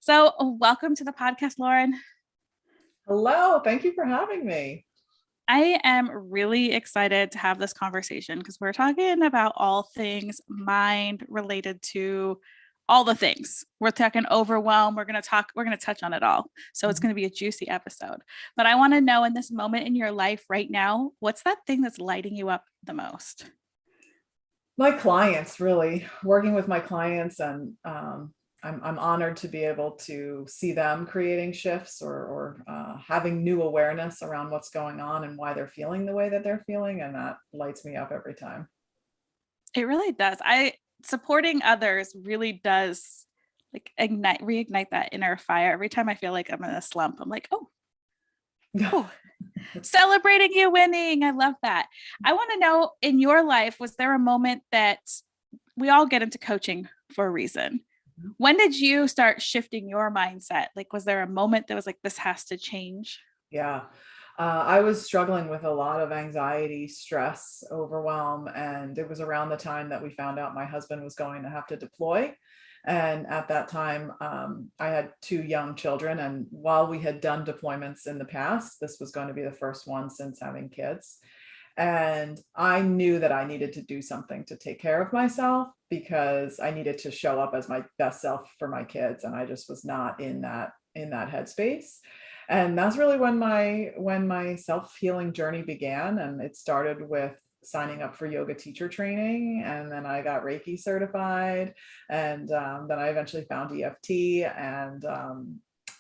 So, welcome to the podcast, Lauren. Hello, thank you for having me. I am really excited to have this conversation because we're talking about all things mind related to all the things. We're talking overwhelm. We're going to touch on it all. So, it's Mhm. going to be a juicy episode. But I want to know in this moment in your life right now, what's that thing that's lighting you up the most? My clients, really working with my clients, and I'm honored to be able to see them creating shifts or having new awareness around what's going on and why they're feeling the way that they're feeling, and that lights me up every time. It really does. Supporting others really does like reignite that inner fire. Every time I feel like I'm in a slump, I'm like, oh, celebrating you winning. I love that. I want to know, in your life, was there a moment that we all get into coaching for a reason? When did you start shifting your mindset? Like, was there a moment that was like, this has to change? Yeah. I was struggling with a lot of anxiety, stress, overwhelm, and it was around the time that we found out my husband was going to have to deploy. And at that time, I had two young children. And while we had done deployments in the past, this was going to be the first one since having kids. And I knew that I needed to do something to take care of myself because I needed to show up as my best self for my kids. And I just was not in that headspace. And that's really when my self-healing journey began. And it started with signing up for yoga teacher training, and then I got Reiki certified, and then I eventually found EFT and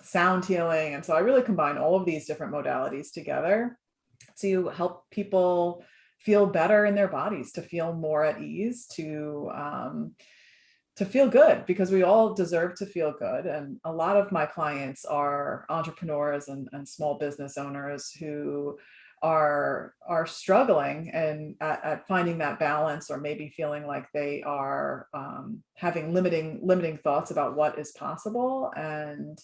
sound healing. And so I really combine all of these different modalities together to help people feel better in their bodies, to feel more at ease, to feel good, because we all deserve to feel good. And a lot of my clients are entrepreneurs and small business owners who are struggling and at finding that balance, or maybe feeling like they are having limiting thoughts about what is possible. And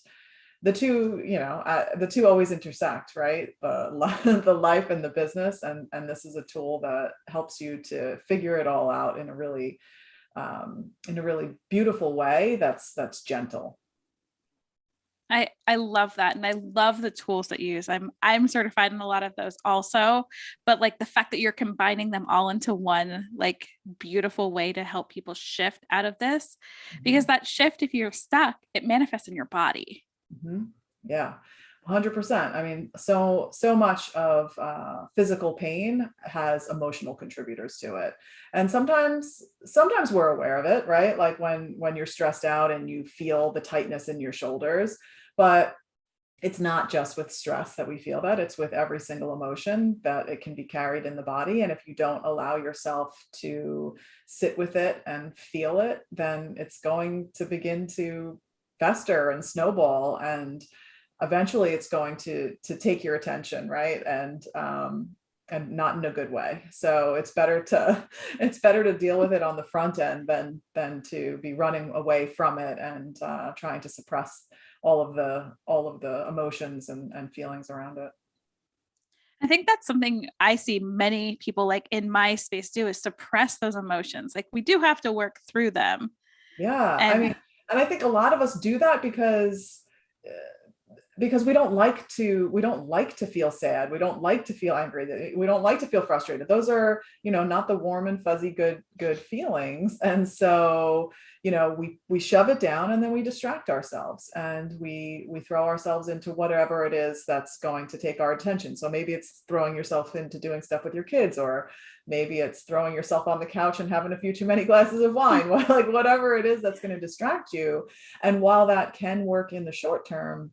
the two always intersect, right? The life and the business, and this is a tool that helps you to figure it all out in a really beautiful way that's gentle. I love that. And I love the tools that you use. I'm certified in a lot of those also, but like the fact that you're combining them all into one like beautiful way to help people shift out of this, because Mhm. that shift, if you're stuck, it manifests in your body. Mhm. Yeah, 100%. I mean, so much of physical pain has emotional contributors to it, and sometimes we're aware of it, right? Like when you're stressed out and you feel the tightness in your shoulders, but it's not just with stress that we feel that. It's with every single emotion that it can be carried in the body. And if you don't allow yourself to sit with it and feel it, then it's going to begin to fester and snowball. And eventually it's going to take your attention, right? And not in a good way. So it's better to deal with it on the front end than to be running away from it and trying to suppress all of the emotions and feelings around it. I think that's something I see many people like in my space do, is suppress those emotions. Like we do have to work through them. Yeah, I mean, And and I think a lot of us do that because we don't like to feel sad, we don't like to feel angry, we don't like to feel frustrated. Those are, not the warm and fuzzy good feelings. And so, we shove it down, and then we distract ourselves, and we throw ourselves into whatever it is that's going to take our attention. So maybe it's throwing yourself into doing stuff with your kids, or maybe it's throwing yourself on the couch and having a few too many glasses of wine, like whatever it is that's going to distract you. And while that can work in the short term,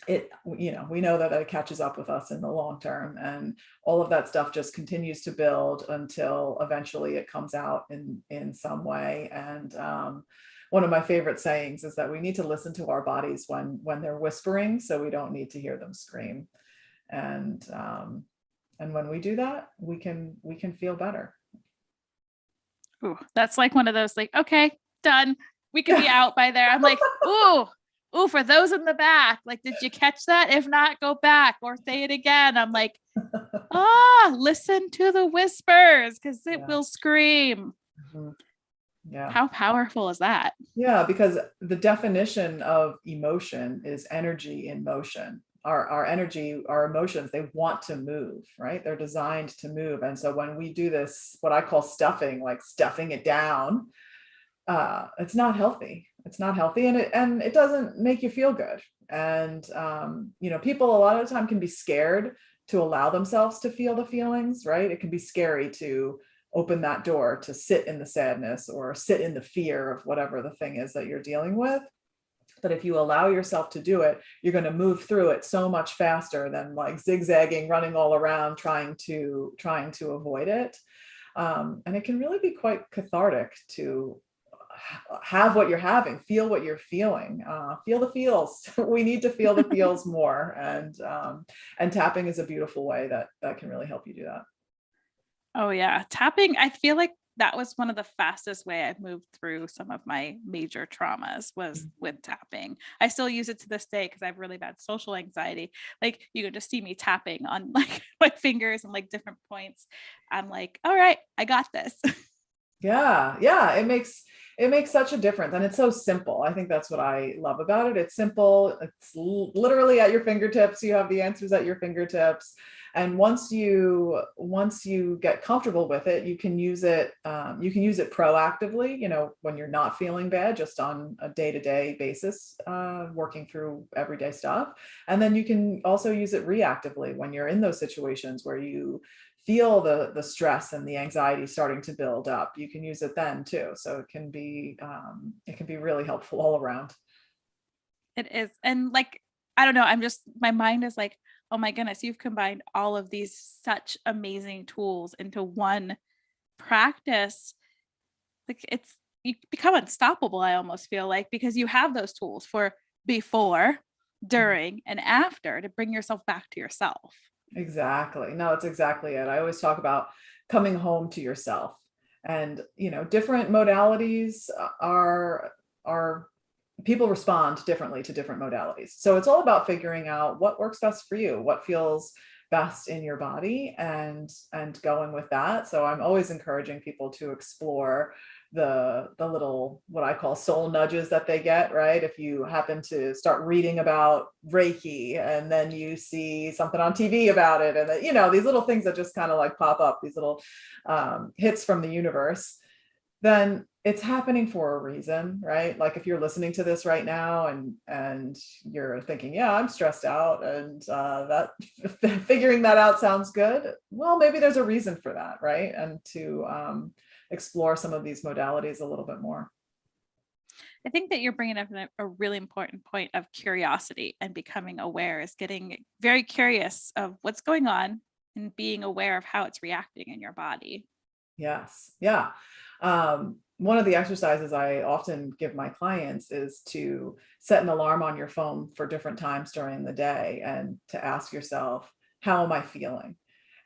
we know that it catches up with us in the long term, and all of that stuff just continues to build until eventually it comes out in some way. And one of my favorite sayings is that we need to listen to our bodies when they're whispering, so we don't need to hear them scream. And when we do that, we can feel better. ooh, that's like one of those like, okay, done. We could be out by there. I'm like, ooh, for those in the back, like, did you catch that? If not, go back or say it again. I'm like, listen to the whispers because it Yeah. will scream. Mhm. Yeah. How powerful is that? Yeah, because the definition of emotion is energy in motion. Our energy, our emotions, they want to move, right? They're designed to move. And so when we do this, what I call stuffing, like stuffing it down, it's not healthy. It's not healthy, and it doesn't make you feel good. And people a lot of the time can be scared to allow themselves to feel the feelings, right? It can be scary to open that door to sit in the sadness or sit in the fear of whatever the thing is that you're dealing with. But if you allow yourself to do it, you're going to move through it so much faster than like zigzagging, running all around, trying to avoid it. And it can really be quite cathartic to have what you're having, feel what you're feeling, feel the feels. We need to feel the feels more, and tapping is a beautiful way that can really help you do that. Oh yeah, tapping, I feel like that was one of the fastest way I've moved through some of my major traumas was with tapping. I still use it to this day because I have really bad social anxiety. Like you could just see me tapping on like my fingers and like different points. I'm like, all right, I got this. Yeah, yeah, it makes such a difference, and it's so simple. I think that's what I love about it. It's simple. It's literally at your fingertips. You have the answers at your fingertips, and once you get comfortable with it, you can use it. You can use it proactively. When you're not feeling bad, just on a day-to-day basis, working through everyday stuff, and then you can also use it reactively when you're in those situations where you feel the stress and the anxiety starting to build up. You can use it then too. So it can be really helpful all around. It is. And like, I don't know, my mind is like, oh my goodness, you've combined all of these such amazing tools into one practice. Like you become unstoppable, I almost feel like, because you have those tools for before, during, and after to bring yourself back to yourself. Exactly. No, it's exactly it. I always talk about coming home to yourself, and different modalities are people respond differently to different modalities. So it's all about figuring out what works best for you, what feels best in your body, and going with that. So I'm always encouraging people to explore the little, what I call soul nudges that they get, right? If you happen to start reading about Reiki and then you see something on TV about it, and these little things that just kind of like pop up, these little hits from the universe, then it's happening for a reason, right? Like if you're listening to this right now and you're thinking, yeah, I'm stressed out, and that figuring that out sounds good. Well, maybe there's a reason for that, right? And to explore some of these modalities a little bit more. I think that you're bringing up a really important point of curiosity and becoming aware is getting very curious of what's going on and being aware of how it's reacting in your body. Yes. Yeah. One of the exercises I often give my clients is to set an alarm on your phone for different times during the day and to ask yourself, how am I feeling?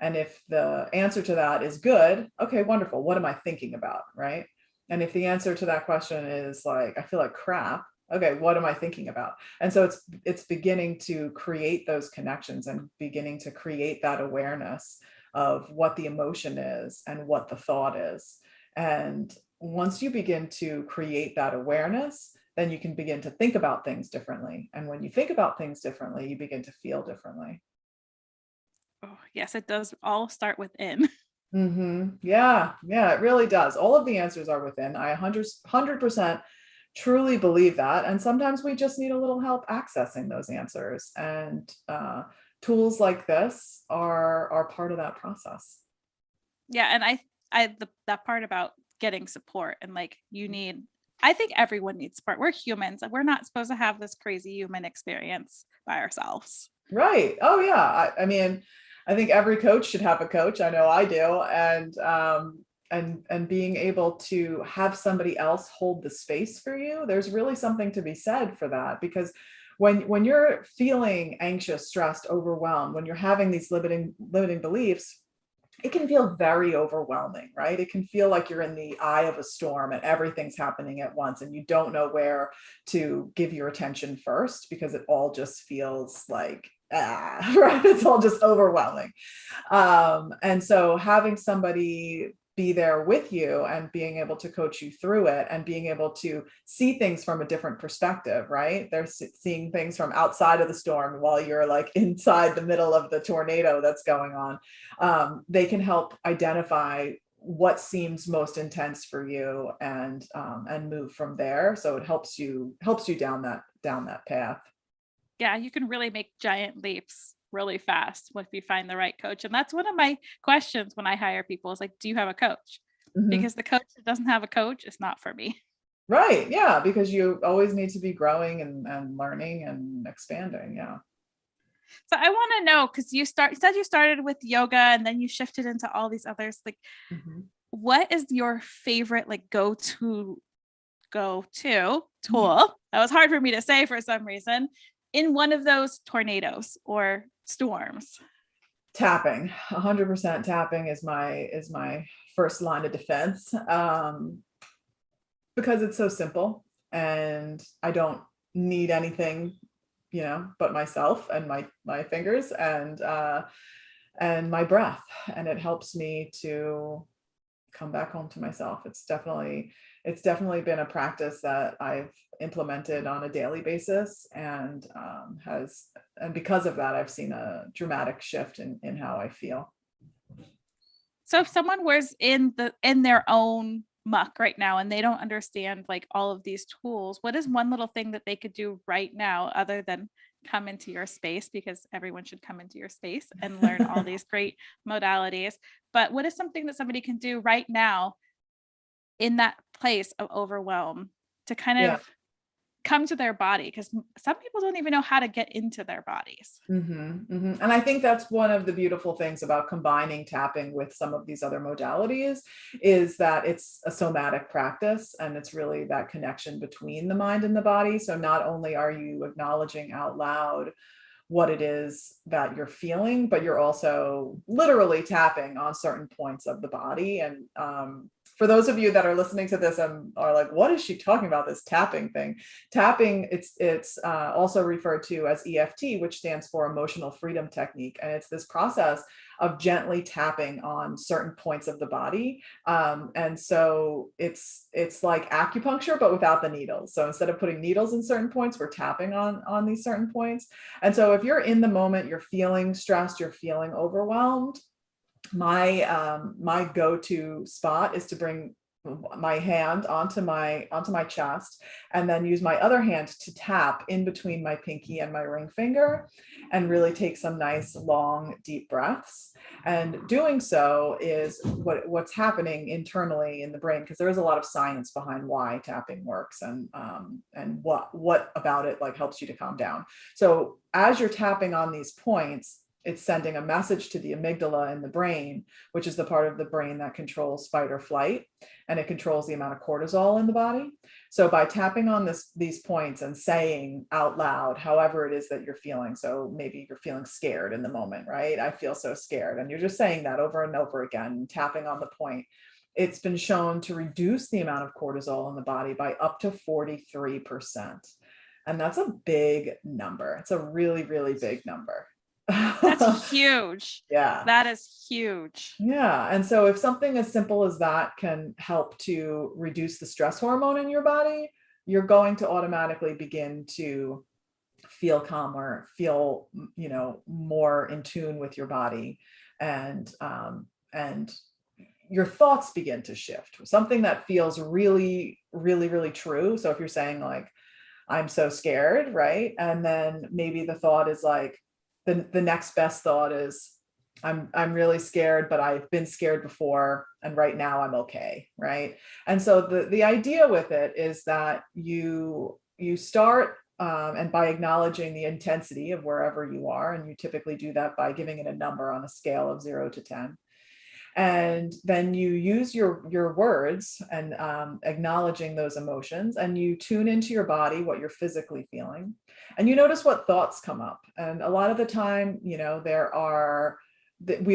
And if the answer to that is good, okay, wonderful. What am I thinking about? Right. And if the answer to that question is like, I feel like crap. Okay, what am I thinking about? And so it's beginning to create those connections and beginning to create that awareness of what the emotion is and what the thought is. And once you begin to create that awareness, then you can begin to think about things differently. And when you think about things differently, you begin to feel differently. Oh, yes, it does all start within. Yeah, yeah, it really does. All of the answers are within. I 100% truly believe that. And sometimes we just need a little help accessing those answers. And tools like this are part of that process. Yeah, and that part about getting support and like I think everyone needs support. We're humans and we're not supposed to have this crazy human experience by ourselves. Right. Oh yeah. I mean, I think every coach should have a coach. I know I do. And being able to have somebody else hold the space for you, there's really something to be said for that. Because when you're feeling anxious, stressed, overwhelmed, when you're having these limiting beliefs, it can feel very overwhelming, right? It can feel like you're in the eye of a storm and everything's happening at once and you don't know where to give your attention first because it all just feels like, right? It's all just overwhelming. And so having somebody be there with you and being able to coach you through it and being able to see things from a different perspective, right? They're seeing things from outside of the storm while you're like inside the middle of the tornado that's going on. They can help identify what seems most intense for you and move from there. So it helps you down that path. Yeah, you can really make giant leaps really fast if you find the right coach. And that's one of my questions when I hire people is like, do you have a coach? Mhm. Because the coach that doesn't have a coach is not for me. Right. Yeah. Because you always need to be growing and learning and expanding. Yeah. So I want to know because you said you started with yoga and then you shifted into all these others. Like, Mhm. what is your favorite like go to Mhm. tool? That was hard for me to say for some reason in one of those tornadoes or storms. Tapping, 100% tapping is my first line of defense, because it's so simple and I don't need anything, but myself and my fingers and my breath, and it helps me to come back home to myself. It's definitely been a practice that I've implemented on a daily basis and because of that, I've seen a dramatic shift in how I feel. So if someone was in their own muck right now and they don't understand like all of these tools, what is one little thing that they could do right now other than come into your space, because everyone should come into your space and learn all these great modalities. But what is something that somebody can do right now in that place of overwhelm to kind Yeah. of come to their body? Because some people don't even know how to get into their bodies. And I think that's one of the beautiful things about combining tapping with some of these other modalities is that it's a somatic practice and it's really that connection between the mind and the body. So not only are you acknowledging out loud what it is that you're feeling, but you're also literally tapping on certain points of the body. And for those of you that are listening to this and are like, what is she talking about, this tapping thing? Tapping, it's also referred to as EFT, which stands for emotional freedom technique. And it's this process of gently tapping on certain points of the body. And so it's like acupuncture, but without the needles. So instead of putting needles in certain points, we're tapping on these certain points. And so if you're in the moment, you're feeling stressed, you're feeling overwhelmed, my go-to spot is to bring my hand onto my chest and then use my other hand to tap in between my pinky and my ring finger and really take some nice long deep breaths. And doing so is what's happening internally in the brain, because there is a lot of science behind why tapping works and what about it like helps you to calm down. So as you're tapping on these points, it's sending a message to the amygdala in the brain, which is the part of the brain that controls fight or flight, and it controls the amount of cortisol in the body. So by tapping on these points and saying out loud, however it is that you're feeling, so maybe you're feeling scared in the moment, right? I feel so scared. And you're just saying that over and over again, tapping on the point. It's been shown to reduce the amount of cortisol in the body by up to 43%. And that's a big number. It's a really, really big number. That's huge. Yeah. That is huge. Yeah. And so if something as simple as that can help to reduce the stress hormone in your body, you're going to automatically begin to feel calmer, feel, more in tune with your body, and your thoughts begin to shift. Something that feels really, really, really true. So if you're saying like, I'm so scared, right? And then maybe the thought is like, the next best thought is, I'm really scared, but I've been scared before, and right now I'm okay, right? And so the idea with it is that you start, and by acknowledging the intensity of wherever you are, and you typically do that by giving it a number on a scale of 0 to 10. And then you use your words and acknowledging those emotions, and you tune into your body, what you're physically feeling, and you notice what thoughts come up. And a lot of the time, we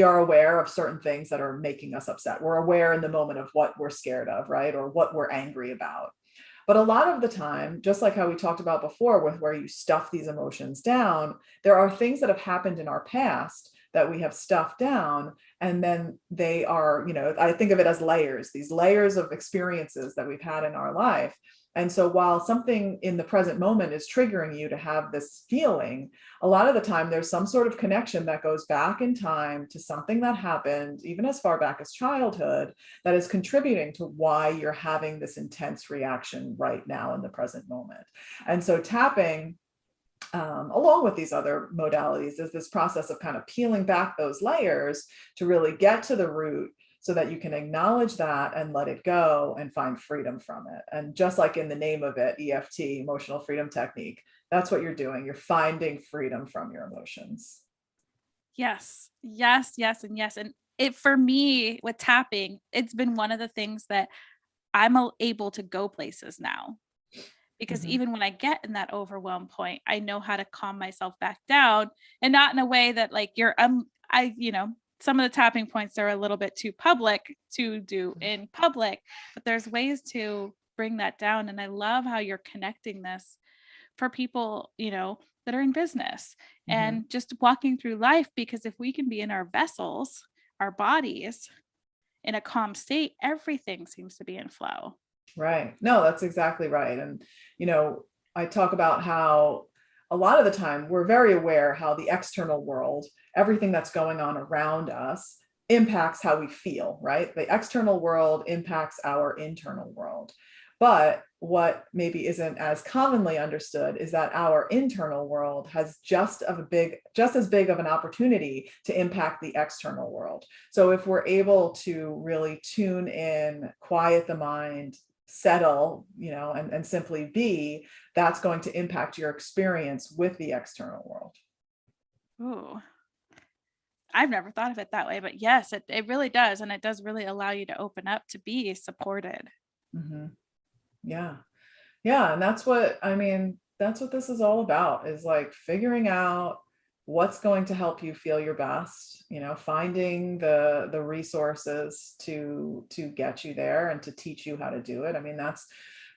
are aware of certain things that are making us upset. We're aware in the moment of what we're scared of, right? Or what we're angry about. But a lot of the time, just like how we talked about before with where you stuff these emotions down, there are things that have happened in our past that we have stuffed down. And then they are, I think of it as layers, these layers of experiences that we've had in our life. And so while something in the present moment is triggering you to have this feeling, a lot of the time there's some sort of connection that goes back in time to something that happened even as far back as childhood that is contributing to why you're having this intense reaction right now in the present moment. And so tapping, along with these other modalities, is this process of kind of peeling back those layers to really get to the root, so that you can acknowledge that and let it go and find freedom from it. And just like in the name of it, EFT, emotional freedom technique, that's what you're doing. You're finding freedom from your emotions. Yes, yes, yes, and yes. And it, for me with tapping, it's been one of the things that able to go places now. Because Mhm. even when I get in that overwhelm point, I know how to calm myself back down, and not in a way that like some of the tapping points are a little bit too public to do in public, but there's ways to bring that down. And I love how you're connecting this for people, that are in business Mhm. and just walking through life, because if we can be in our vessels, our bodies, in a calm state, everything seems to be in flow. Right. No, that's exactly right. And, I talk about how a lot of the time we're very aware how the external world, everything that's going on around us, impacts how we feel, right? The external world impacts our internal world. But what maybe isn't as commonly understood is that our internal world has just as big of an opportunity to impact the external world. So if we're able to really tune in, quiet the mind, settle, and simply be, that's going to impact your experience with the external world. Ooh, I've never thought of it that way, but yes, it really does. And it does really allow you to open up to be supported. Hmm. Yeah. Yeah. And that's what this is all about, is like figuring out what's going to help you feel your best, finding the resources to get you there and to teach you how to do it. That's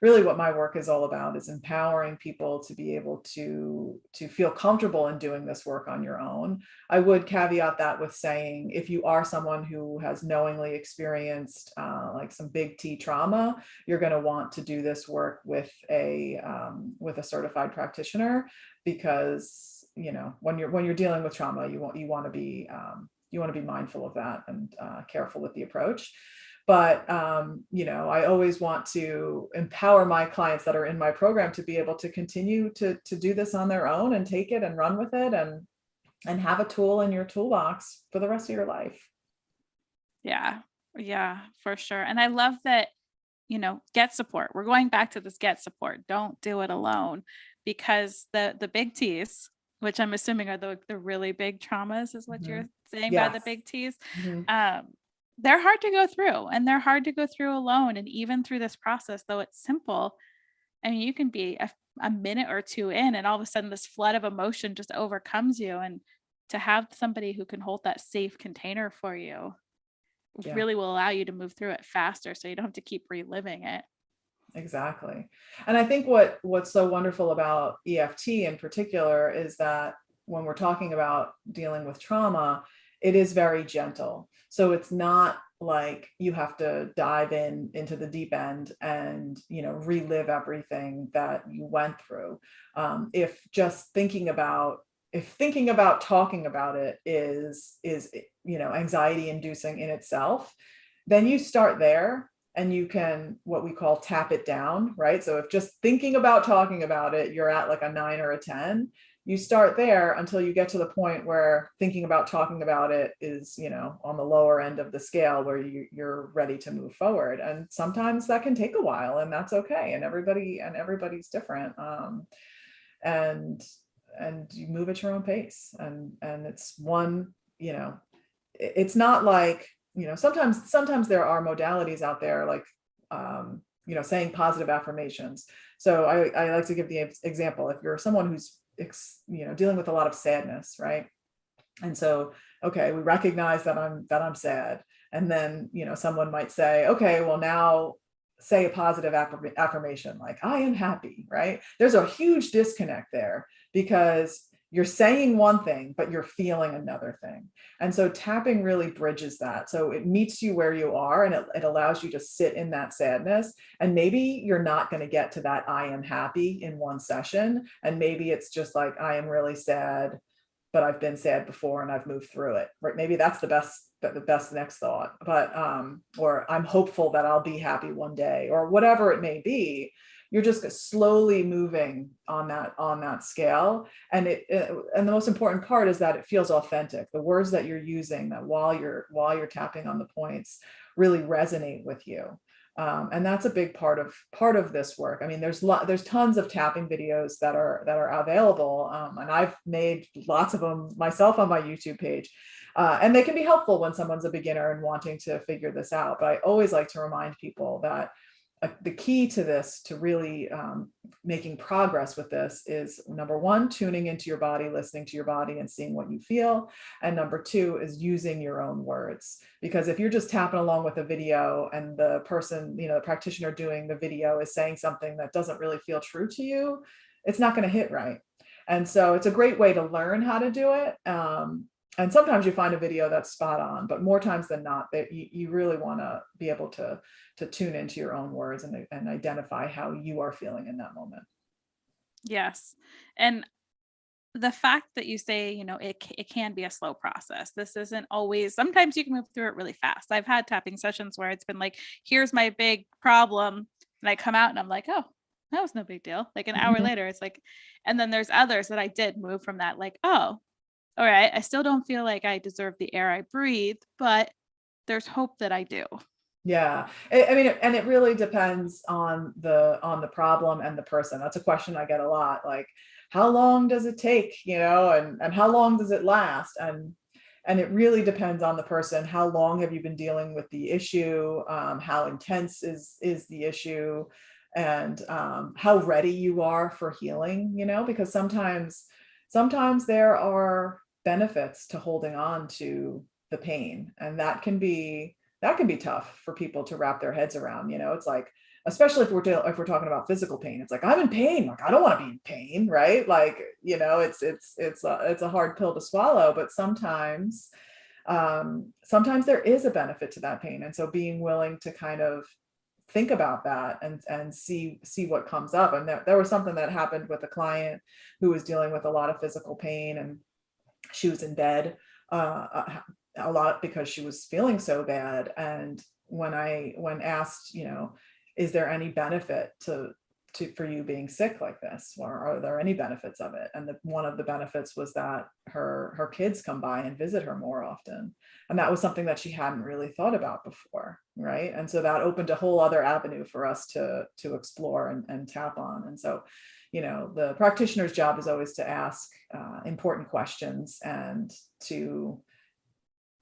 really what my work is all about, is empowering people to be able to feel comfortable in doing this work on your own. I would caveat that with saying, if you are someone who has knowingly experienced like some big T trauma, you're going to want to do this work with a certified practitioner, because when you're dealing with trauma, you want to be mindful of that and careful with the approach. But I always want to empower my clients that are in my program to be able to continue to do this on their own and take it and run with it, and have a tool in your toolbox for the rest of your life. Yeah. Yeah, for sure. And I love that, get support. We're going back to this: get support. Don't do it alone, because the big T's, which I'm assuming are the really big traumas, is what Mhm. you're saying by the Yes. big T's. Mhm. Um, they're hard to go through, and they're hard to go through alone. And even through this process, though it's simple, I mean, you can be a minute or two in, and all of a sudden this flood of emotion just overcomes you. And to have somebody who can hold that safe container for you Yeah. really will allow you to move through it faster, so you don't have to keep reliving it. Exactly. And I think what's so wonderful about EFT in particular is that when we're talking about dealing with trauma, it is very gentle. So it's not like you have to dive into the deep end and relive everything that you went through. If just thinking about talking about it is anxiety inducing in itself, then you start there, and you can, what we call, tap it down, right? So if just thinking about talking about it, you're at like a 9 or a 10, you start there until you get to the point where thinking about talking about it is, on the lower end of the scale, where you're ready to move forward. And sometimes that can take a while, and that's okay. And everybody's different. And you move at your own pace. And it's one, it's not like, sometimes there are modalities out there, like saying positive affirmations. So I like to give the example: if you're someone who's dealing with a lot of sadness, right? And so, okay, we recognize that I'm sad, and then someone might say, okay, well, now say a positive affirmation like, I am happy, right? There's a huge disconnect there, because you're saying one thing, but you're feeling another thing. And so tapping really bridges that. So it meets you where you are, and it allows you to sit in that sadness. And maybe you're not going to get to that I am happy in one session. And maybe it's just like, I am really sad, but I've been sad before and I've moved through it. Right. Maybe that's the best next thought. But or I'm hopeful that I'll be happy one day, or whatever it may be. You're just slowly moving on that scale. And and the most important part is that it feels authentic. The words that you're using, that while you're tapping on the points, really resonate with you. And that's a big part of this work. I mean, there's tons of tapping videos that are available, and I've made lots of them myself on my YouTube page, and they can be helpful when someone's a beginner and wanting to figure this out. But I always like to remind people that the key to this, to really making progress with this, is number one, tuning into your body, listening to your body and seeing what you feel. And number two is using your own words. Because if you're just tapping along with a video and the person, the practitioner doing the video is saying something that doesn't really feel true to you, it's not going to hit right. And so it's a great way to learn how to do it. And sometimes you find a video that's spot on, but more times than not, that you really want to be able to tune into your own words and identify how you are feeling in that moment. Yes. And the fact that you say, it can be a slow process. This isn't always, sometimes you can move through it really fast. I've had tapping sessions where it's been like, here's my big problem. And I come out and I'm like, oh, that was no big deal. Like an hour later, it's like, and then there's others that I did move from that, like, oh, all right, I still don't feel like I deserve the air I breathe, but there's hope that I do. Yeah. I mean, and it really depends on the problem and the person. That's a question I get a lot. Like, how long does it take, and how long does it last? And it really depends on the person. How long have you been dealing with the issue? How intense is the issue? And how ready you are for healing, because sometimes there are benefits to holding on to the pain, and that can be tough for people to wrap their heads around. It's like, especially if we're talking about physical pain, it's like, I'm in pain, like I don't want to be in pain, right? Like, it's a hard pill to swallow. But sometimes there is a benefit to that pain, and so being willing to kind of think about that and see what comes up. And there was something that happened with a client who was dealing with a lot of physical pain, and she was in bed a lot because she was feeling so bad. And when asked, is there any benefit for you being sick like this, or are there any benefits of it? And one of the benefits was that her kids come by and visit her more often. And that was something that she hadn't really thought about before, right? And so that opened a whole other avenue for us to explore and tap on. And so, the practitioner's job is always to ask important questions and to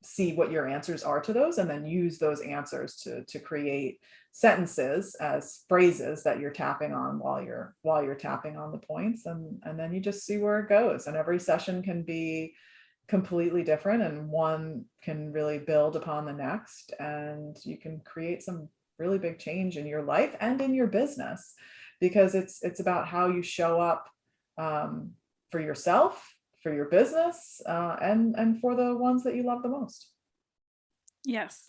see what your answers are to those, and then use those answers to create sentences as phrases that you're tapping on while you're tapping on the points. And then you just see where it goes. And every session can be completely different, and one can really build upon the next, and you can create some really big change in your life and in your business, because it's about how you show up for yourself, for your business, and for the ones that you love the most. Yes,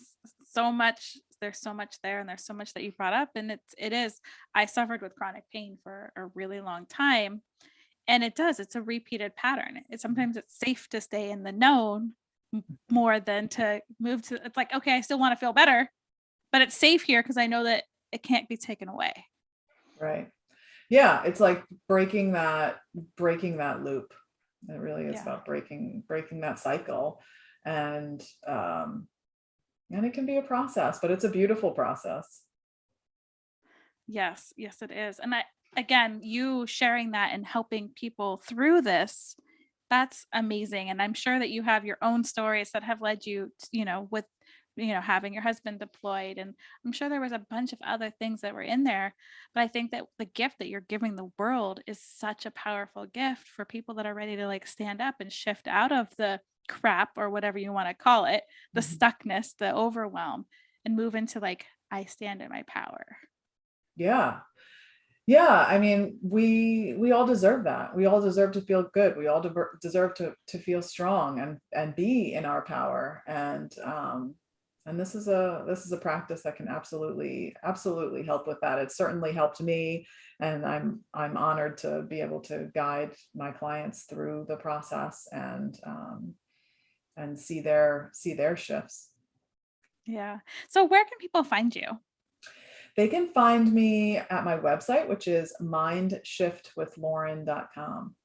so much. There's so much there, and there's so much that you brought up. And it is, I suffered with chronic pain for a really long time. And it's a repeated pattern. Sometimes it's safe to stay in the known more than to move to, it's like, okay, I still want to feel better, but it's safe here because I know that it can't be taken away. Right. Yeah. It's like breaking that loop. It really is about breaking that cycle. And it can be a process, but it's a beautiful process. Yes, it is. And again, you sharing that and helping people through this, that's amazing. And I'm sure that you have your own stories that have led you, with, having your husband deployed. And I'm sure there was a bunch of other things that were in there. But I think that the gift that you're giving the world is such a powerful gift for people that are ready to like stand up and shift out of the crap, or whatever you want to call it, the stuckness, the overwhelm, and move into like, I stand in my power. Yeah. Yeah, I mean, we all deserve that. We all deserve to feel good. We all deserve to feel strong and be in our power. And this is a practice that can absolutely help with that. It certainly helped me, and I'm honored to be able to guide my clients through the process and see their shifts. Yeah. So where can people find you? They can find me at my website, which is mindshiftwithlauren.com.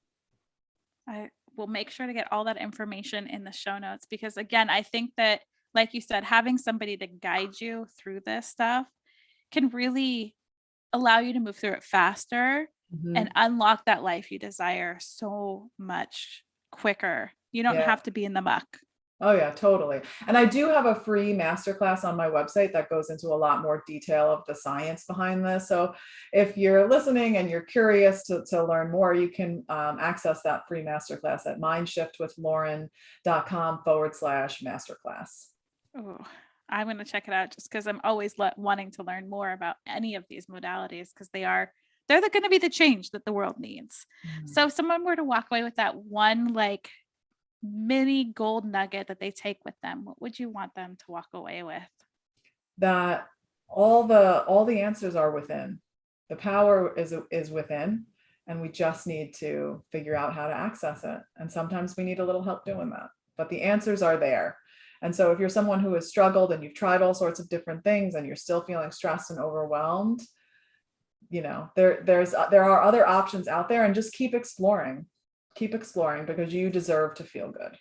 I will make sure to get all that information in the show notes because, again, I think that, like you said, having somebody to guide you through this stuff can really allow you to move through it faster and Mhm. unlock that life you desire so much quicker. You don't Yeah. have to be in the muck. Oh yeah, totally. And I do have a free masterclass on my website that goes into a lot more detail of the science behind this. So if you're listening and you're curious to learn more, you can access that free masterclass at mindshiftwithlauren.com/masterclass. Oh, I'm going to check it out just because I'm always wanting to learn more about any of these modalities because they're going to be the change that the world needs. Mhm. So if someone were to walk away with that one like mini gold nugget that they take with them, what would you want them to walk away with? That all the answers are within. The power is within, and we just need to figure out how to access it. And sometimes we need a little help doing that, but the answers are there. And so if you're someone who has struggled and you've tried all sorts of different things and you're still feeling stressed and overwhelmed, you know, there are other options out there, and just keep exploring because you deserve to feel good.